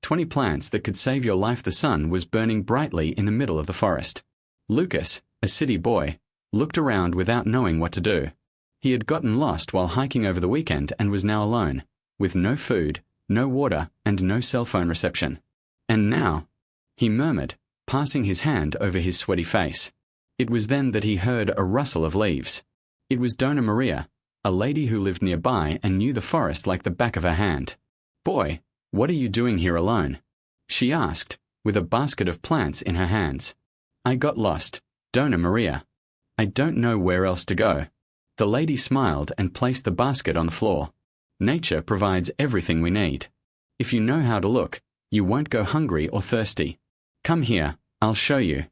20 plants that could save your life. The sun was burning brightly in the middle of the forest. Lucas, a city boy, looked around without knowing what to do. He had gotten lost while hiking over the weekend and was now alone, with no food, no water, and no cell phone reception. And now, he murmured, passing his hand over his sweaty face. It was then that he heard a rustle of leaves. It was Dona Maria, a lady who lived nearby and knew the forest like the back of her hand. "Boy, what are you doing here alone?" she asked, with a basket of plants in her hands. "I got lost, Dona Maria. I don't know where else to go." The lady smiled and placed the basket on the floor. "Nature provides everything we need. If you know how to look, you won't go hungry or thirsty. Come here, I'll show you."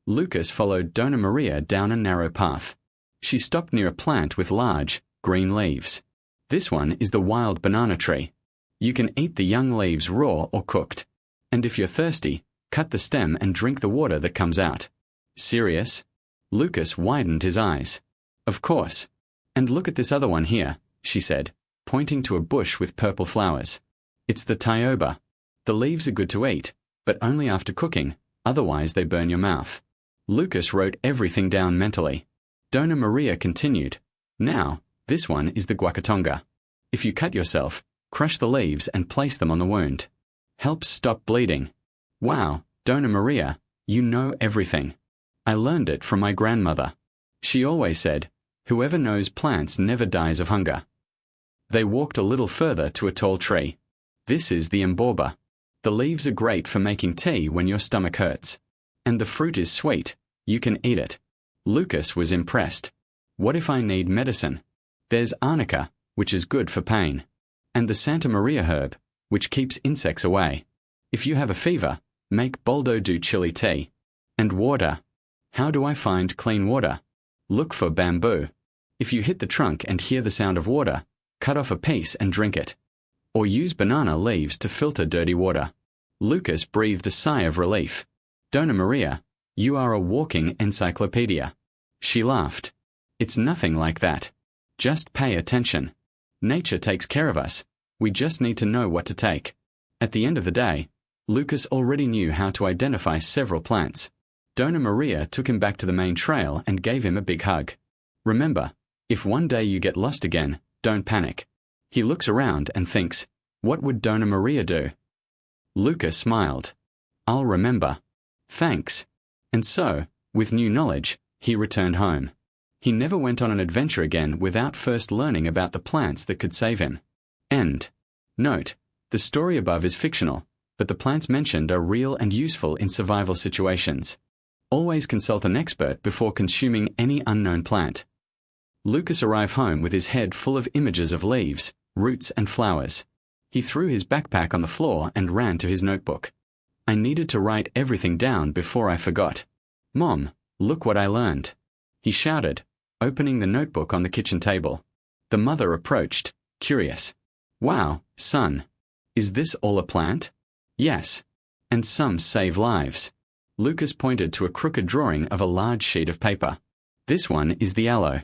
Lucas followed Dona Maria down a narrow path. She stopped near a plant with large, green leaves. "This one is the wild banana tree. You can eat the young leaves raw or cooked. And if you're thirsty, cut the stem and drink the water that comes out." "Serious?" Lucas widened his eyes. "Of course. And look at this other one here," she said, pointing to a bush with purple flowers. "It's the tioba. The leaves are good to eat, but only after cooking, otherwise they burn your mouth." Lucas wrote everything down mentally. Dona Maria continued, "Now, this one is the guacatonga. If you cut yourself, crush the leaves and place them on the wound. Helps stop bleeding." "Wow, Dona Maria, you know everything. I learned it from my grandmother. She always said, 'Whoever knows plants never dies of hunger.'" They walked a little further to a tall tree. "This is the mborba. The leaves are great for making tea when your stomach hurts. And the fruit is sweet, you can eat it." Lucas was impressed. "What if I need medicine? There's arnica, which is good for pain. And the Santa Maria herb, which keeps insects away. If you have a fever, make boldo do chili tea. And water. How do I find clean water? Look for bamboo. If you hit the trunk and hear the sound of water, cut off a piece and drink it. Or use banana leaves to filter dirty water." Lucas breathed a sigh of relief. "Dona Maria, you are a walking encyclopedia." She laughed. "It's nothing like that. Just pay attention. Nature takes care of us. We just need to know what to take." At the end of the day, Lucas already knew how to identify several plants. Dona Maria took him back to the main trail and gave him a big hug. "Remember, if one day you get lost again, don't panic." He looks around and thinks, what would Dona Maria do? Lucas smiled. "I'll remember. Thanks." And so, with new knowledge, he returned home. He never went on an adventure again without first learning about the plants that could save him. End. Note: the story above is fictional, but the plants mentioned are real and useful in survival situations. Always consult an expert before consuming any unknown plant. Lucas arrived home with his head full of images of leaves, roots, and flowers. He threw his backpack on the floor and ran to his notebook. "I needed to write everything down before I forgot. Mom, look what I learned," he shouted, opening the notebook on the kitchen table. The mother approached, curious. "Wow, son. Is this all a plant?" "Yes. And some save lives." Lucas pointed to a crooked drawing of a large sheet of paper. "This one is the aloe.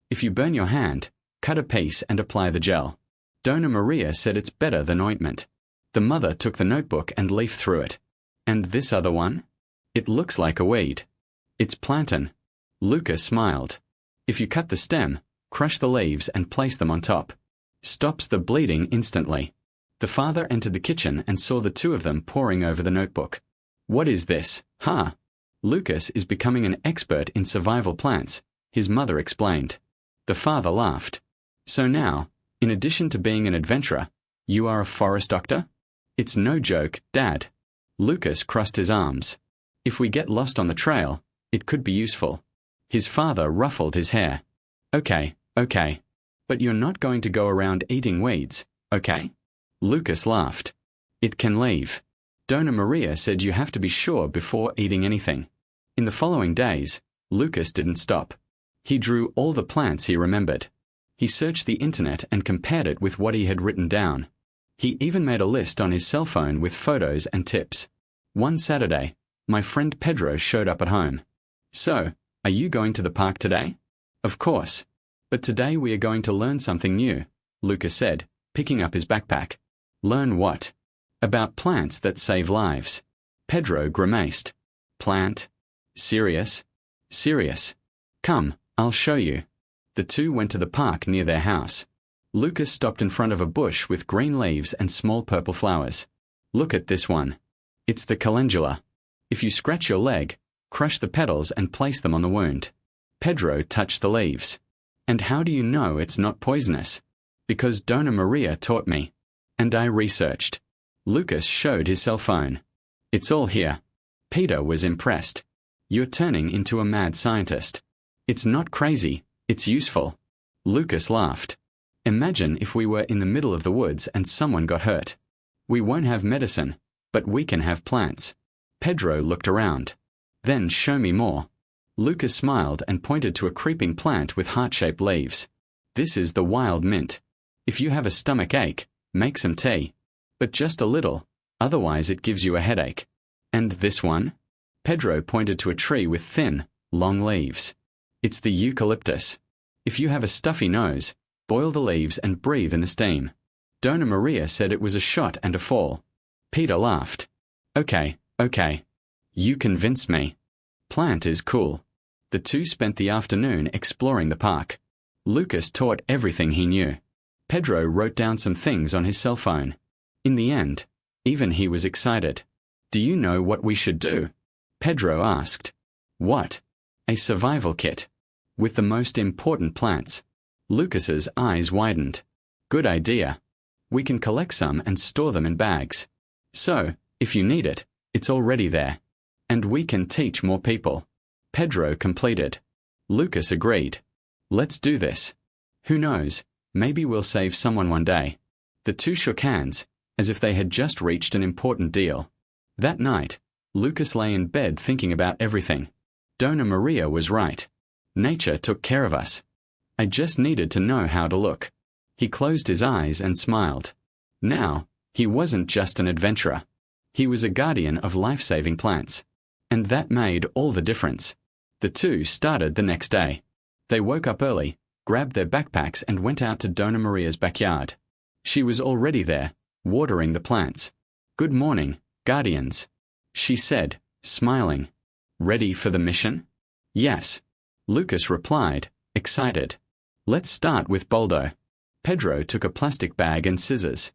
If you burn your hand, cut a piece and apply the gel. Dona Maria said it's better than ointment." The mother took the notebook and leafed through it. "And this other one? It looks like a weed." "It's plantain." Lucas smiled. "If you cut the stem, crush the leaves and place them on top. Stops the bleeding instantly." The father entered the kitchen and saw the two of them poring over the notebook. "What is this, huh?" "Lucas is becoming an expert in survival plants," his mother explained. The father laughed. "So now, in addition to being an adventurer, you are a forest doctor?" "It's no joke, Dad." Lucas crossed his arms. "If we get lost on the trail, it could be useful." His father ruffled his hair. Okay. But you're not going to go around eating weeds, okay?" Lucas laughed. "It can leave. Dona Maria said you have to be sure before eating anything." In the following days, Lucas didn't stop. He drew all the plants he remembered. He searched the internet and compared it with what he had written down. He even made a list on his cell phone with photos and tips. One Saturday, my friend Pedro showed up at home. "So, are you going to the park today?" "Of course. But today we are going to learn something new," Lucas said, picking up his backpack. "Learn what?" About plants that save lives. Pedro grimaced. Plant? Serious? Serious. Come, I'll show you. The two went to the park near their house. Lucas stopped in front of a bush with green leaves and small purple flowers. Look at this one. It's the calendula. If you scratch your leg, crush the petals and place them on the wound. Pedro touched the leaves. And how do you know it's not poisonous? Because Dona Maria taught me. And I researched. Lucas showed his cell phone. It's all here. Peter was impressed. You're turning into a mad scientist. It's not crazy, it's useful. Lucas laughed. Imagine if we were in the middle of the woods and someone got hurt. We won't have medicine, but we can have plants. Pedro looked around. Then show me more. Lucas smiled and pointed to a creeping plant with heart-shaped leaves. This is the wild mint. If you have a stomach ache, make some tea. But just a little, otherwise it gives you a headache. And this one? Pedro pointed to a tree with thin, long leaves. It's the eucalyptus. If you have a stuffy nose, boil the leaves and breathe in the steam. Dona Maria said it was a shot and a fall. Peter laughed. Okay. You convinced me. Plant is cool. The two spent the afternoon exploring the park. Lucas taught everything he knew. Pedro wrote down some things on his cell phone. In the end, even he was excited. Do you know what we should do? Pedro asked. What? A survival kit. With the most important plants. Lucas's eyes widened. Good idea. We can collect some and store them in bags. So, if you need it, it's already there. And we can teach more people. Pedro completed. Lucas agreed. Let's do this. Who knows, maybe we'll save someone one day. The two shook hands, as if they had just reached an important deal. That night, Lucas lay in bed thinking about everything. Dona Maria was right. Nature took care of us. I just needed to know how to look. He closed his eyes and smiled. Now, he wasn't just an adventurer. He was a guardian of life-saving plants. And that made all the difference. The two started the next day. They woke up early, grabbed their backpacks and went out to Dona Maria's backyard. She was already there, watering the plants. Good morning, guardians, she said, smiling. Ready for the mission? Yes. Lucas replied, excited. Let's start with Boldo. Pedro took a plastic bag and scissors.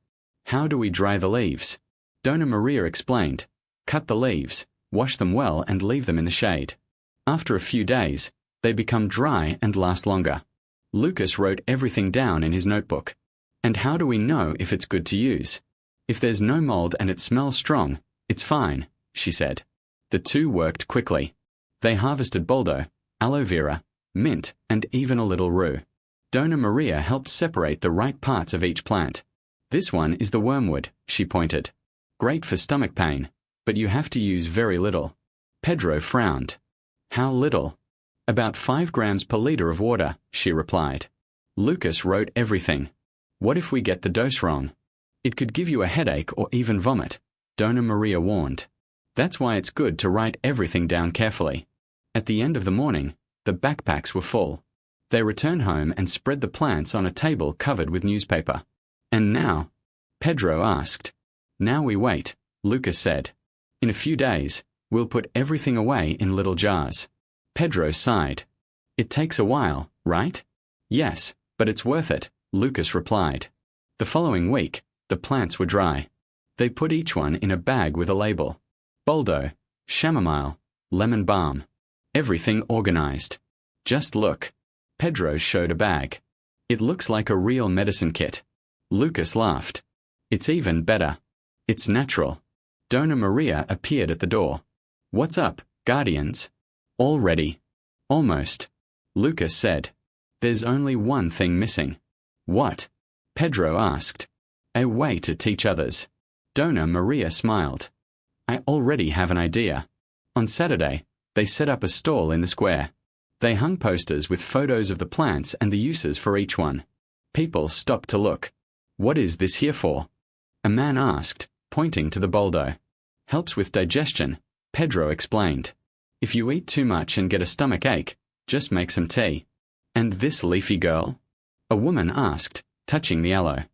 How do we dry the leaves? Dona Maria explained. Cut the leaves, wash them well and leave them in the shade. After a few days, they become dry and last longer. Lucas wrote everything down in his notebook. And how do we know if it's good to use? If there's no mold and it smells strong, it's fine, she said. The two worked quickly. They harvested boldo, aloe vera, mint, and even a little rue. Dona Maria helped separate the right parts of each plant. This one is the wormwood, she pointed. Great for stomach pain, but you have to use very little. Pedro frowned. How little? About 5 grams per liter of water, she replied. Lucas wrote everything. What if we get the dose wrong? It could give you a headache or even vomit, Dona Maria warned. That's why it's good to write everything down carefully. At the end of the morning, the backpacks were full. They returned home and spread the plants on a table covered with newspaper. And now? Pedro asked. Now we wait, Lucas said. In a few days, we'll put everything away in little jars. Pedro sighed. It takes a while, right? Yes, but it's worth it, Lucas replied. The following week, the plants were dry. They put each one in a bag with a label. Boldo, chamomile, lemon balm. Everything organized. Just look. Pedro showed a bag. It looks like a real medicine kit. Lucas laughed. It's even better. It's natural. Dona Maria appeared at the door. What's up, guardians? All ready. Almost. Lucas said. There's only one thing missing. What? Pedro asked. A way to teach others. Dona Maria smiled. I already have an idea. On Saturday, they set up a stall in the square. They hung posters with photos of the plants and the uses for each one. People stopped to look. What is this here for? A man asked, pointing to the boldo. Helps with digestion, Pedro explained. If you eat too much and get a stomach ache, just make some tea. And this leafy girl? A woman asked, touching the aloe.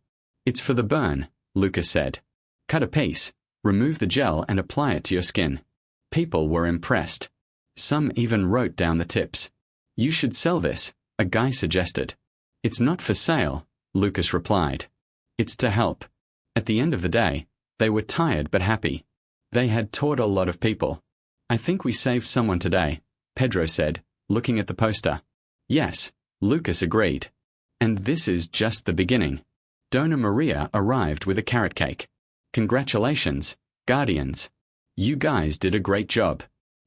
It's for the burn, Lucas said. Cut a piece, remove the gel and apply it to your skin. People were impressed. Some even wrote down the tips. You should sell this, a guy suggested. It's not for sale, Lucas replied. It's to help. At the end of the day, they were tired but happy. They had taught a lot of people. I think we saved someone today, Pedro said, looking at the poster. Yes, Lucas agreed. And this is just the beginning. Dona Maria arrived with a carrot cake. Congratulations, Guardians. You guys did a great job.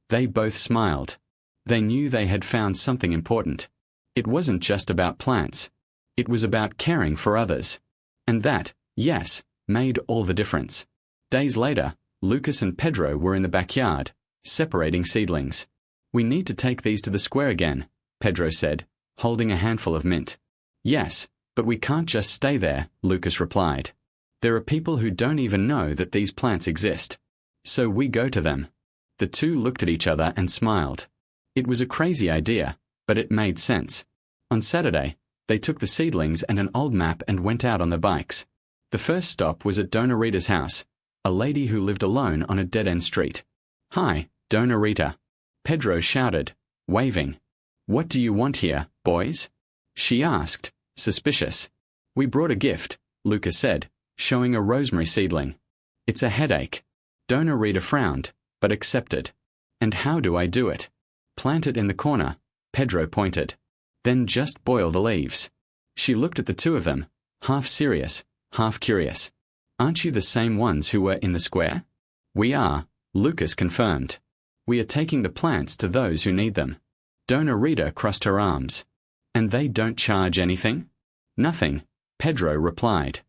They both smiled. They knew they had found something important. It wasn't just about plants. It was about caring for others. And that, yes, made all the difference. Days later, Lucas and Pedro were in the backyard, separating seedlings. We need to take these to the square again, Pedro said, holding a handful of mint. Yes, but we can't just stay there, Lucas replied. There are people who don't even know that these plants exist. So we go to them. The two looked at each other and smiled. It was a crazy idea, but it made sense. On Saturday, they took the seedlings and an old map and went out on their bikes. The first stop was at Dona Rita's house, a lady who lived alone on a dead-end street. Hi, Dona Rita. Pedro shouted, waving. What do you want here, boys? She asked, suspicious. We brought a gift, Lucas said, showing a rosemary seedling. It's a headache. Dona Rita frowned, but accepted. And how do I do it? Plant it in the corner, Pedro pointed. Then just boil the leaves. She looked at the two of them, half serious, half curious. Aren't you the same ones who were in the square? We are, Lucas confirmed. We are taking the plants to those who need them. Dona Rita crossed her arms. And they don't charge anything? Nothing, Pedro replied.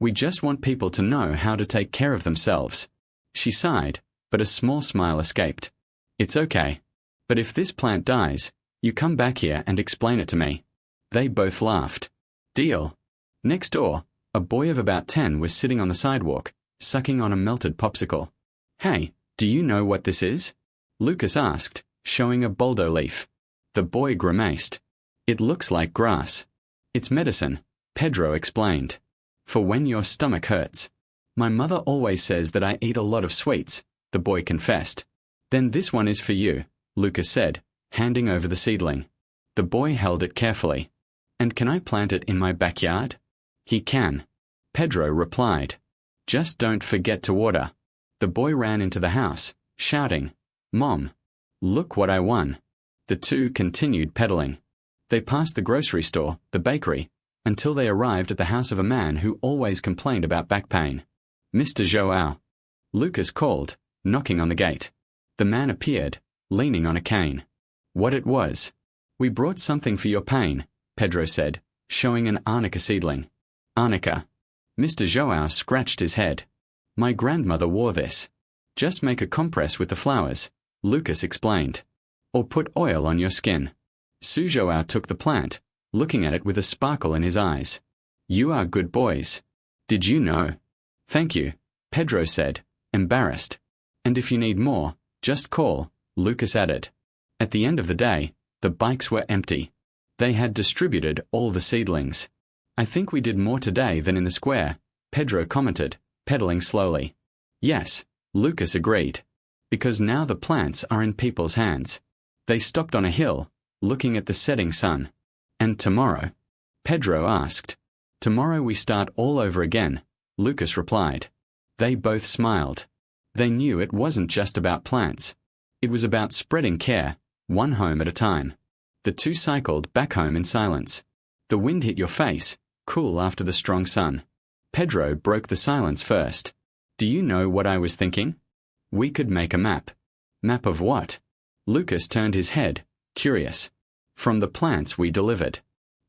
We just want people to know how to take care of themselves. She sighed, but a small smile escaped. It's okay. But if this plant dies, you come back here and explain it to me. They both laughed. Deal. Next door, a boy of about 10 was sitting on the sidewalk, sucking on a melted popsicle. Hey, do you know what this is? Lucas asked, showing a boldo leaf. The boy grimaced. It looks like grass. It's medicine, Pedro explained. For when your stomach hurts. My mother always says that I eat a lot of sweets, the boy confessed. Then this one is for you, Lucas said, handing over the seedling. The boy held it carefully. And can I plant it in my backyard? He can. Pedro replied. Just don't forget to water. The boy ran into the house, shouting, Mom, look what I won. The two continued pedaling. They passed the grocery store, the bakery, until they arrived at the house of a man who always complained about back pain. Mr. Joao. Lucas called, knocking on the gate. The man appeared, leaning on a cane. What it was. We brought something for your pain, Pedro said, showing an arnica seedling. Arnica. Mr. Joao scratched his head. My grandmother wore this. Just make a compress with the flowers, Lucas explained. Or put oil on your skin. Su Joao took the plant, looking at it with a sparkle in his eyes. You are good boys. Did you know? Thank you, Pedro said, embarrassed. And if you need more, just call, Lucas added. At the end of the day, the bikes were empty. They had distributed all the seedlings. I think we did more today than in the square, Pedro commented, pedaling slowly. Yes, Lucas agreed. Because now the plants are in people's hands. They stopped on a hill, looking at the setting sun. And tomorrow? Pedro asked. Tomorrow we start all over again, Lucas replied. They both smiled. They knew it wasn't just about plants. It was about spreading care, one home at a time. The two cycled back home in silence. The wind hit your face, cool after the strong sun. Pedro broke the silence first. Do you know what I was thinking? We could make a map. Map of what? Lucas turned his head, curious. From the plants we delivered.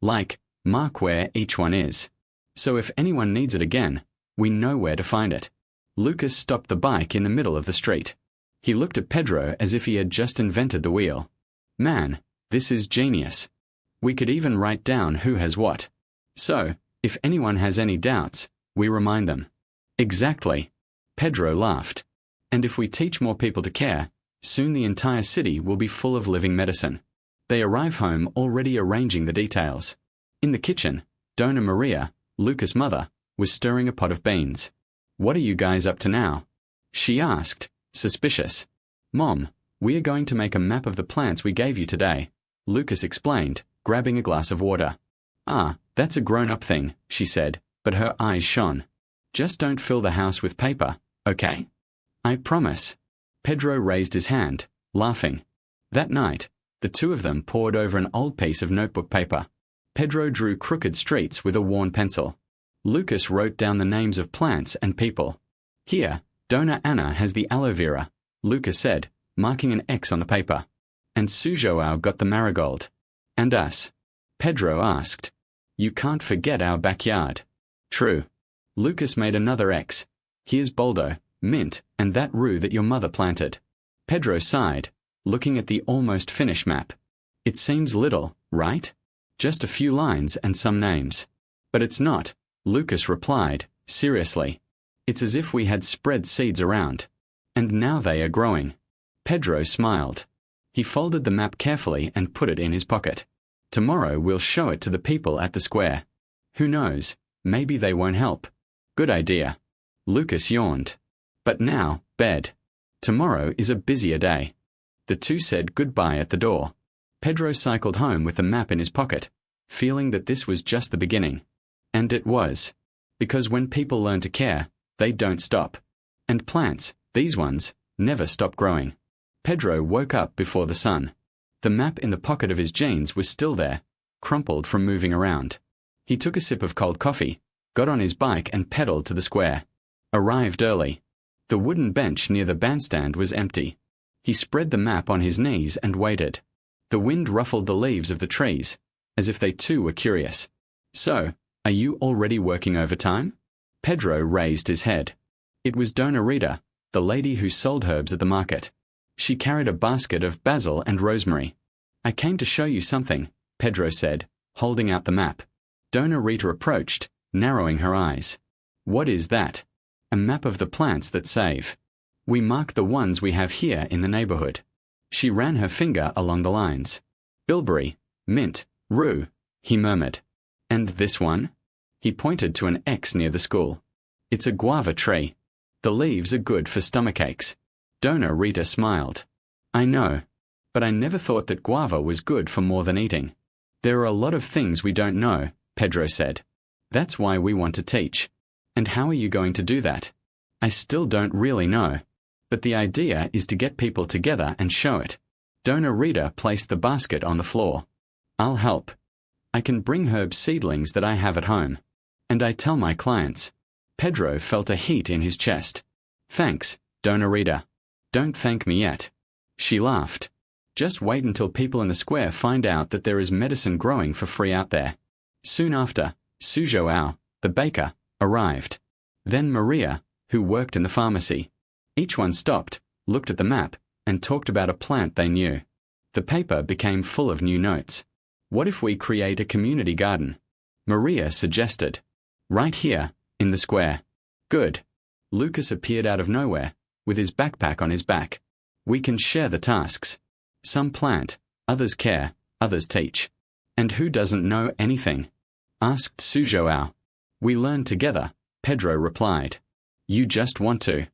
Like, mark where each one is. So if anyone needs it again, we know where to find it. Lucas stopped the bike in the middle of the street. He looked at Pedro as if he had just invented the wheel. Man, this is genius. We could even write down who has what. So, if anyone has any doubts, we remind them. Exactly. Pedro laughed. And if we teach more people to care, soon the entire city will be full of living medicine. They arrive home already arranging the details. In the kitchen, Dona Maria, Lucas' mother, was stirring a pot of beans. "What are you guys up to now?" she asked, suspicious. "Mom, we are going to make a map of the plants we gave you today," Lucas explained, grabbing a glass of water. "Ah, that's a grown-up thing," she said, but her eyes shone. "Just don't fill the house with paper, okay?" "I promise." Pedro raised his hand, laughing. That night, the two of them pored over an old piece of notebook paper. Pedro drew crooked streets with a worn pencil. Lucas wrote down the names of plants and people. "Here, Dona Anna has the aloe vera," Lucas said, marking an X on the paper. "And Sujoao got the marigold." "And us?" Pedro asked. "You can't forget our backyard." "True." Lucas made another X. "Here's Boldo, mint, and that rue that your mother planted." Pedro sighed, looking at the almost finished map. "It seems little, right? Just a few lines and some names." "But it's not," Lucas replied, seriously. "It's as if we had spread seeds around. And now they are growing." Pedro smiled. He folded the map carefully and put it in his pocket. "Tomorrow we'll show it to the people at the square. Who knows, maybe they won't help." "Good idea." Lucas yawned. "But now, bed. Tomorrow is a busier day." The two said goodbye at the door. Pedro cycled home with the map in his pocket, feeling that this was just the beginning. And it was. Because when people learn to care, they don't stop. And plants, these ones, never stop growing. Pedro woke up before the sun. The map in the pocket of his jeans was still there, crumpled from moving around. He took a sip of cold coffee, got on his bike and pedaled to the square. Arrived early. The wooden bench near the bandstand was empty. He spread the map on his knees and waited. The wind ruffled the leaves of the trees, as if they too were curious. "So, are you already working overtime?" Pedro raised his head. It was Dona Rita, the lady who sold herbs at the market. She carried a basket of basil and rosemary. "I came to show you something," Pedro said, holding out the map. Dona Rita approached, narrowing her eyes. "What is that?" "A map of the plants that save. We mark the ones we have here in the neighborhood." She ran her finger along the lines. "Bilberry, mint, rue," he murmured. "And this one?" He pointed to an X near the school. "It's a guava tree. The leaves are good for stomachaches." Dona Rita smiled. "I know, but I never thought that guava was good for more than eating." "There are a lot of things we don't know," Pedro said. "That's why we want to teach." "And how are you going to do that?" "I still don't really know. But the idea is to get people together and show it." Dona Rita placed the basket on the floor. "I'll help. I can bring herb seedlings that I have at home. And I tell my clients." Pedro felt a heat in his chest. "Thanks, Dona Rita." "Don't thank me yet." She laughed. "Just wait until people in the square find out that there is medicine growing for free out there." Soon after, Sujoao, the baker, arrived. Then Maria, who worked in the pharmacy. Each one stopped, looked at the map, and talked about a plant they knew. The paper became full of new notes. "What if we create a community garden?" Maria suggested. "Right here, in the square." "Good." Lucas appeared out of nowhere, with his backpack on his back. "We can share the tasks. Some plant, others care, others teach." "And who doesn't know anything?" asked Sujoao. "We learn together," Pedro replied. "You just want to."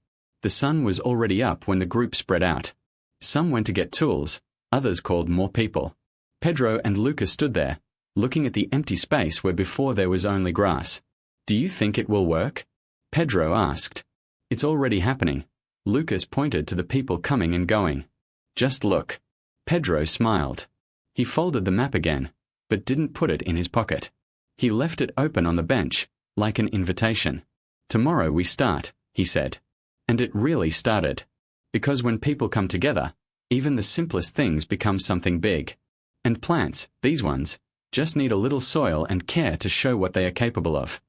The sun was already up when the group spread out. Some went to get tools, others called more people. Pedro and Lucas stood there, looking at the empty space where before there was only grass. "Do you think it will work?" Pedro asked. "It's already happening." Lucas pointed to the people coming and going. "Just look." Pedro smiled. He folded the map again, but didn't put it in his pocket. He left it open on the bench, like an invitation. "Tomorrow we start," he said. And it really started. Because when people come together, even the simplest things become something big. And plants, these ones, just need a little soil and care to show what they are capable of.